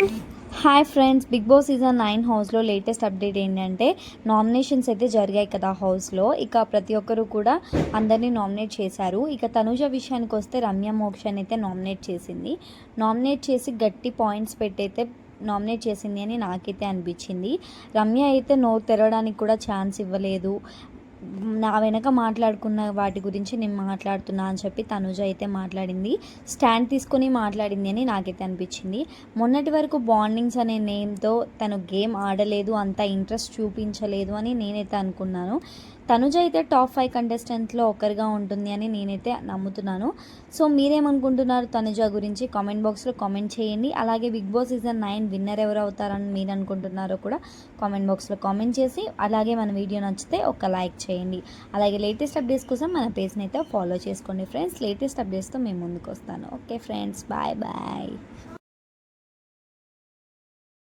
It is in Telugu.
Hi friends, big boss season 9 హౌస్లో లేటెస్ట్ అప్డేట్ ఏంటంటే నామినేషన్స్ అయితే జరిగాయి కదా హౌస్లో. ఇక ప్రతి ఒక్కరు కూడా అందరినీ నామినేట్ చేశారు. ఇక తనుజ విషయానికి వస్తే రమ్య మోక్షని అయితే నామినేట్ చేసింది. నామినేట్ చేసి గట్టి పాయింట్స్ పెట్టయితే నామినేట్ చేసింది అని నాకైతే అనిపించింది. రమ్య అయితే నోరు తెరవడానికి కూడా ఛాన్స్ ఇవ్వలేదు. నా వెనక మాట్లాడుకున్న వాటి గురించి నేను మాట్లాడుతున్నా అని చెప్పి తనుజ అయితే మాట్లాడింది. స్టాండ్ తీసుకొని మాట్లాడింది అని నాకైతే అనిపించింది. మొన్నటి వరకు బాండింగ్స్ అనే నేమ్తో తను గేమ్ ఆడలేదు, అంత ఇంట్రెస్ట్ చూపించలేదు అని నేనైతే అనుకున్నాను. తనుజ అయితే టాప్ 5 కంటెస్టెంట్స్లో ఒకరిగా ఉంటుంది అని నేనైతే నమ్ముతున్నాను. సో మీరేమనుకుంటున్నారు తనుజ గురించి? కామెంట్ బాక్స్లో కామెంట్ చేయండి. అలాగే బిగ్ బాస్ సీజన్ 9 విన్నర్ ఎవరు అవుతారని మీరు అనుకుంటున్నారో కూడా కామెంట్ బాక్స్లో కామెంట్ చేసి, అలాగే మన వీడియో నచ్చితే ఒక లైక్ చేయండి. అలాగే లేటెస్ట్ అప్డేట్స్ కోసం మన పేజ్ని అయితే ఫాలో చేసుకోండి ఫ్రెండ్స్. లేటెస్ట్ అప్డేట్స్తో మేము ముందుకు వస్తాను. Okay friends, bye bye.